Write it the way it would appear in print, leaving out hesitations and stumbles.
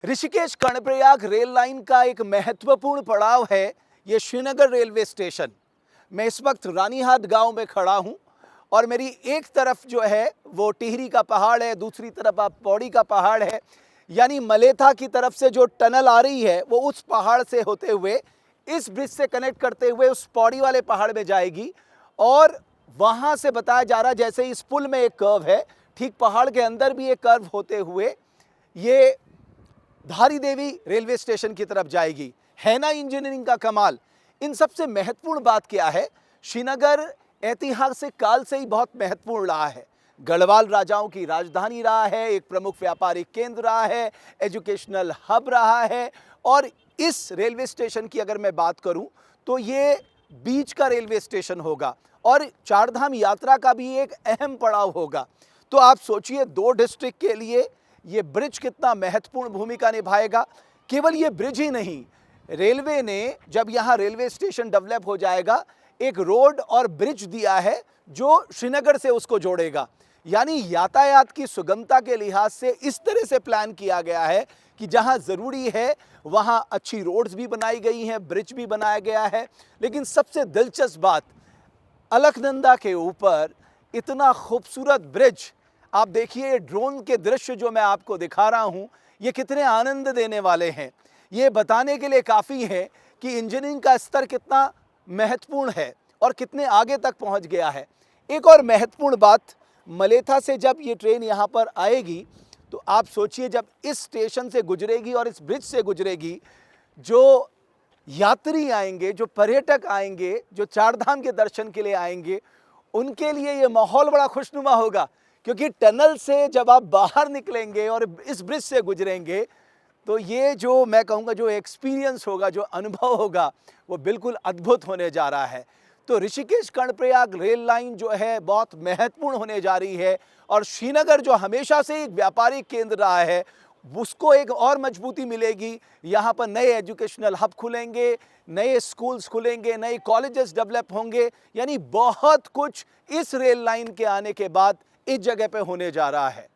Rishikesh Karnaprayag rail line का एक महत्वपूर्ण पड़ाव है ये श्रीनगर रेलवे स्टेशन। मैं इस वक्त रानीहाट गांव में खड़ा हूं और मेरी एक तरफ जो है वो टिहरी का पहाड़ है, दूसरी तरफ आप पौड़ी का पहाड़ है। यानी मलेथा की तरफ से जो टनल आ रही है वो उस पहाड़ से होते हुए इस ब्रिज से कनेक्ट करते हुए उस पौड़ी वाले पहाड़ में जाएगी। और वहां से बताया जा रहा है जैसे इस पुल में एक कर्व है, ठीक पहाड़ के अंदर भी एक कर्व होते हुए ये धारी देवी रेलवे स्टेशन की तरफ जाएगी। है ना इंजीनियरिंग का कमाल। इन सबसे महत्वपूर्ण बात क्या है, श्रीनगर ऐतिहासिक काल से ही बहुत महत्वपूर्ण रहा है। गढ़वाल राजाओं की राजधानी रहा है, एक प्रमुख व्यापारिक केंद्र रहा है, एजुकेशनल हब रहा है। और इस रेलवे स्टेशन की अगर मैं बात करूं तो ये बीच का रेलवे स्टेशन होगा और चारधाम यात्रा का भी एक अहम पड़ाव होगा। तो आप सोचिए, दो डिस्ट्रिक्ट के लिए ये ब्रिज कितना महत्वपूर्ण भूमिका निभाएगा। केवल ये ब्रिज ही नहीं, रेलवे ने जब यहाँ रेलवे स्टेशन डेवलप हो जाएगा, एक रोड और ब्रिज दिया है जो श्रीनगर से उसको जोड़ेगा। यानी यातायात की सुगमता के लिहाज से इस तरह से प्लान किया गया है कि जहाँ ज़रूरी है वहाँ अच्छी रोड्स भी बनाई गई हैं, ब्रिज भी बनाया गया है। लेकिन सबसे दिलचस्प बात, अलकनंदा के ऊपर इतना खूबसूरत ब्रिज। आप देखिए, ड्रोन के दृश्य जो मैं आपको दिखा रहा हूं, ये कितने आनंद देने वाले हैं। ये बताने के लिए काफ़ी है कि इंजीनियरिंग का स्तर कितना महत्वपूर्ण है और कितने आगे तक पहुंच गया है। एक और महत्वपूर्ण बात, मलेथा से जब ये ट्रेन यहाँ पर आएगी तो आप सोचिए, जब इस स्टेशन से गुजरेगी और इस ब्रिज से गुजरेगी, जो यात्री आएंगे, जो पर्यटक आएंगे, जो चारधाम के दर्शन के लिए आएंगे, उनके लिए ये माहौल बड़ा खुशनुमा होगा। क्योंकि टनल से जब आप बाहर निकलेंगे और इस ब्रिज से गुजरेंगे तो ये जो मैं कहूँगा जो एक्सपीरियंस होगा, जो अनुभव होगा, वो बिल्कुल अद्भुत होने जा रहा है। तो ऋषिकेश कर्णप्रयाग रेल लाइन जो है बहुत महत्वपूर्ण होने जा रही है और श्रीनगर जो हमेशा से एक व्यापारिक केंद्र रहा है उसको एक और मजबूती मिलेगी। यहाँ पर नए एजुकेशनल हब खुलेंगे, नए स्कूल्स खुलेंगे, नए कॉलेजेस डेवलप होंगे। यानी बहुत कुछ इस रेल लाइन के आने के बाद इस जगह पे होने जा रहा है।